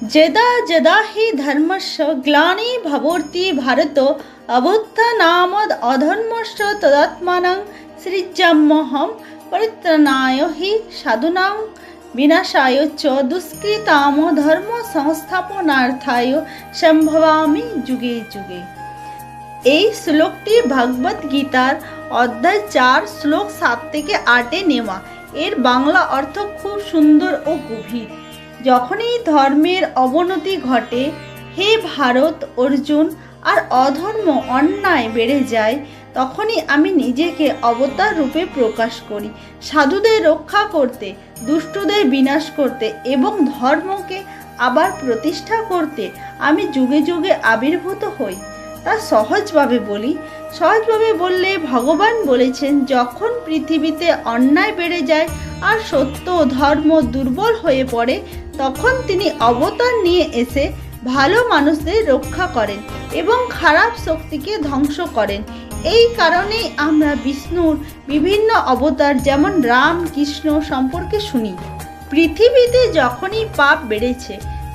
यदा यदा हि धर्मस्य ग्लानिर्भवति भारत अभ्युत्थानात् अधर्मस्य तदात्मानं सृजाम्यहं परित्राणाय हि साधूनां विनाशाय च दुष्कृतां धर्म संस्थापनार्थाय सम्भवामि जुगे जुगे। এই শ্লোকটি ভগবদ গীতার অধ্যায় 4 শ্লোক 7 থেকে 8 নেওয়া। এর বাংলা অর্থ খুব সুন্দর ও গভীর। যখনই ধর্মের অবনতি ঘটে, হে ভারত অর্জুন, আর অধর্ম অন্যায় বেড়ে যায়, তখনই আমি নিজেকে অবতার রূপে প্রকাশ করি, সাধুদের রক্ষা করতে, দুষ্টদের বিনাশ করতে এবং ধর্মকে আবার প্রতিষ্ঠা করতে আমি যুগে যুগে আবির্ভূত হই। তা সহজভাবে বললে ভগবান বলেছেন, যখন পৃথিবীতে অন্যায় বেড়ে যায় আর সত্য ধর্ম দুর্বল হয়ে পড়ে, তখন তিনি অবতার নিয়ে এসে ভালো মানুষদের রক্ষা করেন এবং খারাপ শক্তিকে ধ্বংস করেন। এই কারণেই আমরা বিষ্ণুর বিভিন্ন অবতার যেমন রাম, কৃষ্ণ সম্পর্কে শুনি। পৃথিবীতে যখনই পাপ বেড়েছে,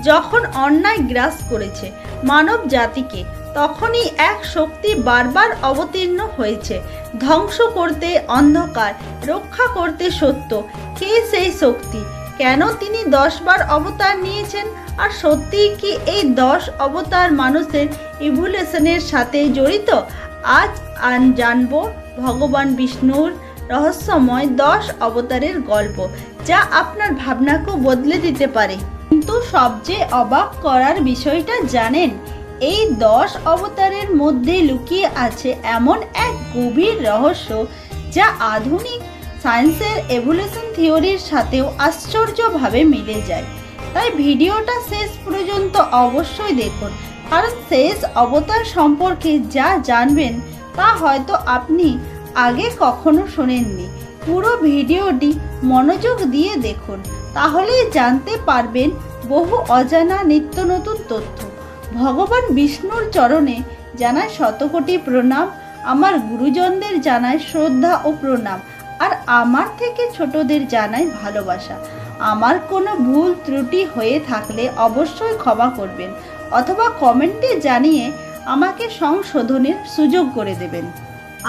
যখন অন্যায় গ্রাস করেছে মানব জাতিকে, তখনই এক শক্তি বারবার অবতীর্ণ হয়েছে, ধ্বংস করতে অন্ধকার, রক্ষা করতে সত্য। কে সেই শক্তি? কেন তিনি 10 বার অবতার নিয়েছেন? আর সত্যিই কি এই 10 অবতার মানুষের ইভলিউশনের সাথে জড়িত? আজ জানবো ভগবান বিষ্ণুর রহস্যময় 10 অবতারের গল্প, যা আপনার ভাবনাকেও বদলে দিতে পারে। কিন্তু সবচেয়ে অবাক করার বিষয়টা জানেন, এই 10 অবতারের মধ্যে লুকিয়ে আছে এমন এক গভীর রহস্য, যা আধুনিক সায়েন্সের এভলিউশন থিওরির সাথেও আশ্চর্যভাবে মিলে যায়। তাই ভিডিওটা শেষ পর্যন্ত অবশ্যই দেখুন, কারণ শেষ অবতার সম্পর্কে যা জানবেন তা হয়তো আপনি আগে কখনো শোনেননি। পুরো ভিডিওটি মনোযোগ দিয়ে দেখুন, তাহলেই জানতে পারবেন বহু অজানা নিত্য নতুন তথ্য। ভগবান বিষ্ণুর চরণে জানাই শতকোটি প্রণাম, আমার গুরুজনদের জানাই শ্রদ্ধা ও প্রণাম, আর আমার থেকে ছোটদের জানাই ভালোবাসা। আমার কোনো ভুল ত্রুটি হয়ে থাকলে অবশ্যই ক্ষমা করবেন, অথবা কমেন্টে জানিয়ে আমাকে সংশোধনের সুযোগ করে দেবেন।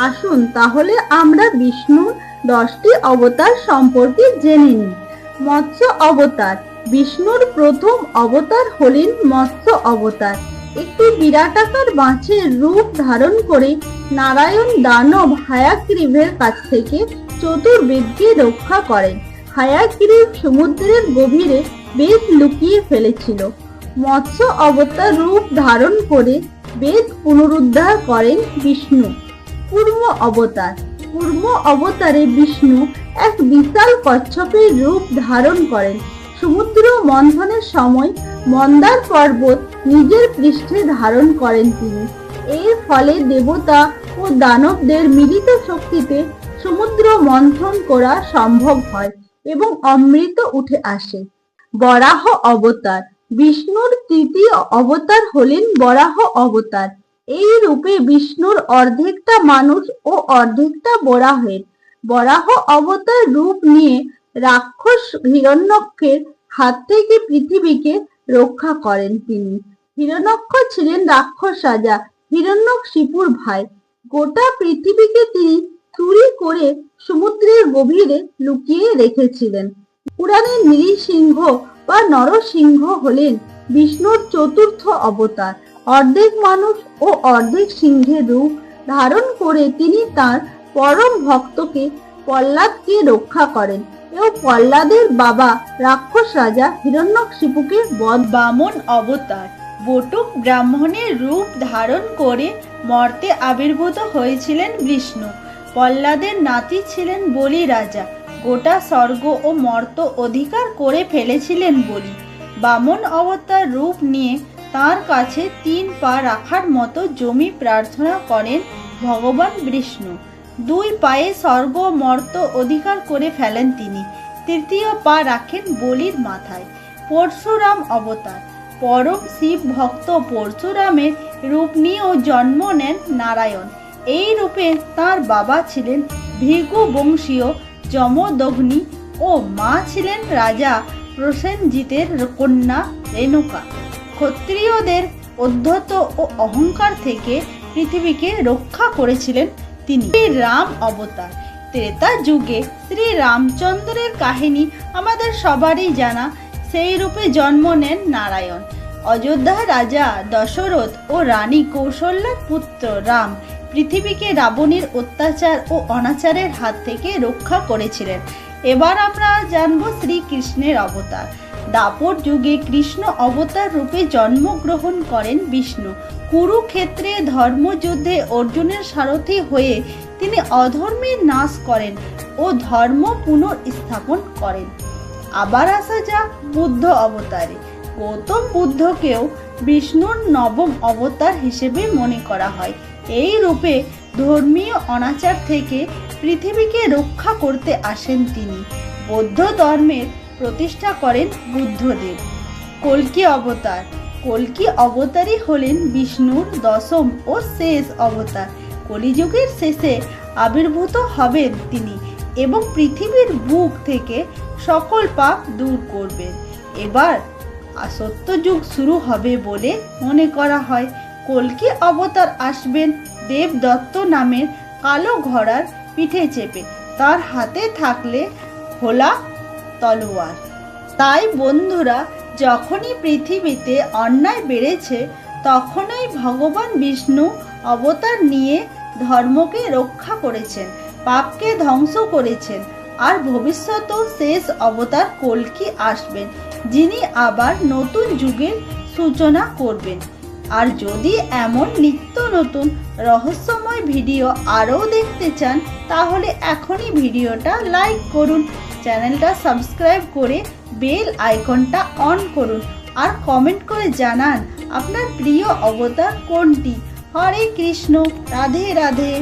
আসুন তাহলে আমরা বিষ্ণুর 10টি অবতার সম্পর্কে জেনে নিই। মৎস্য অবতার। বিষ্ণুর প্রথম অবতার হলেন মৎস্য অবতার। একটি বিরাটাকার মাছের রূপ ধারণ করে নারায়ণ দানব হায়াগ্রীবের কাছ থেকে চতুর্বেদকে রক্ষা করেন। হায়াগ্রীব সমুদ্রের গভীরে বেদ লুকিয়ে ফেলেছিল। মৎস্য অবতার রূপ ধারণ করে বেদ পুনরুদ্ধার করেন বিষ্ণু। কূর্ম অবতার। কূর্ম অবতারে বিষ্ণু এক বিশাল কচ্ছপের রূপ ধারণ করেন। সমুদ্র মন্থনের সময় মন্দার পর্বত নিজের পৃষ্ঠে ধারণ করেন তিনি। এর ফলে দেবতা ও দানবদের মিলিত শক্তিতে সমুদ্র মন্থন করা সম্ভব হয় এবং অমৃত উঠে আসে। বরাহ অবতার। বিষ্ণুর তৃতীয় অবতার হলেন বরাহ অবতার। এই রূপে বিষ্ণুর অর্ধেকটা মানুষ ও অর্ধেকটা বরাহের। বরাহ অবতার রূপ নিয়ে রাক্ষস হিরণ্যকের হাত থেকে পৃথিবীকে রক্ষা করেন তিনি। হিরণ্যক্ষ ছিলেন রাক্ষস রাজা হিরণ্যকশিপুর ভাই। গোটা পৃথিবীকে তিনি চুরি করে সমুদ্রের গভীরে লুকিয়ে রেখেছিলেন। পুরাণে নৃসিংহ বা নরসিংহ হলেন বিষ্ণুর চতুর্থ অবতার। অর্ধেক মানুষ ও অর্ধেক সিংহের রূপ ধারণ করে তিনি তার পরম ভক্তকে প্রহ্লাদকে রক্ষা করেন এবং প্রহ্লাদের বাবা রাক্ষস রাজা হিরণ্যকশিপুকে বধ। বামন অবতার। বটুক ব্রাহ্মণের রূপ ধারণ করে মর্তে আবির্ভূত হয়েছিলেন বিষ্ণু। প্রহ্লাদের নাতি ছিলেন বলি রাজা। গোটা স্বর্গ ও মর্ত অধিকার করে ফেলেছিলেন বলি। বামন অবতার রূপ নিয়ে তার কাছে 3 পা রাখার মতো জমি প্রার্থনা করেন ভগবান বিষ্ণু। 2 পায়ে স্বর্গ মর্ত অধিকার করে ফেলেন তিনি। তৃতীয় পা রাখেন বলির মাথায়। পরশুরাম অবতার। পরম শিব ভক্ত পরশুরামের রূপ নিয়েও জন্ম নেন নারায়ণ। এই রূপে তার বাবা ছিলেন ভৃগু বংশীয় যমদগ্নি ও মা ছিলেন রাজা প্রসেনজিতের কন্যা রেণুকা। ক্ষত্রিয়দের উদ্ধত ও অহংকার থেকে পৃথিবীকে রক্ষা করেছিলেন তিনি। রাম অবতার। ত্রেতা যুগে শ্রী রামচন্দ্রের কাহিনী আমাদের সবারই জানা। সেই রূপে জন্ম নেন নারায়ণ। অযোধ্যা রাজা দশরথ ও রানী কৌশল্যার পুত্র রাম পৃথিবীকে রাবণের অত্যাচার ও অনাচারের হাত থেকে রক্ষা করেছিলেন। এবার আমরা জানব শ্রীকৃষ্ণের অবতার। দাপর যুগে কৃষ্ণ অবতার রূপে জন্মগ্রহণ করেন বিষ্ণু। কুরুক্ষেত্রে ধর্মযুদ্ধে অর্জুনের সারথি হয়ে তিনি অধর্মের নাশ করেন ও ধর্ম পুনঃস্থাপন করেন। আবার আসা যাক বুদ্ধ অবতারে। গৌতম বুদ্ধকেও বিষ্ণুর নবম অবতার হিসেবে মনে করা হয়। এই রূপে ধর্মীয় অনাচার থেকে পৃথিবীকে রক্ষা করতে আসেন তিনি। বৌদ্ধ ধর্মের প্রতিষ্ঠা করেন বুদ্ধদেব। কল্কি অবতার। কল্কি অবতারই হলেন বিষ্ণুর দশম ও শেষ অবতার। কলিযুগের শেষে আবির্ভূত হবেন তিনি এবং পৃথিবীর বুক থেকে সকল পাপ দূর করবেন। এবার সত্যযুগ শুরু হবে বলে মনে করা হয়। কল্কি অবতার আসবেন দেবদত্ত নামের কালো ঘোড়ার পিঠে চেপে, তার হাতে থাকলে খোলা তলোয়ার। তাই বন্ধুরা, যখনই পৃথিবীতে অন্যায় বেড়েছে তখনই ভগবান বিষ্ণু অবতার নিয়ে ধর্মকে রক্ষা করেছেন, পাপকে ধ্বংস করেছেন। আর ভবিষ্যতেও শেষ অবতার কল্কি আসবেন, যিনি আবার নতুন যুগের সূচনা করবেন। আর যদি এমন নিত্য নতুন রহস্যময় ভিডিও আরও দেখতে চান তাহলে এখনই ভিডিওটা লাইক করুন, চ্যানেলটা সাবস্ক্রাইব করে বেল আইকনটা অন করুন আর কমেন্ট করে জানান আপনার প্রিয় অবতার কোনটি। হরে কৃষ্ণ, রাধে রাধে।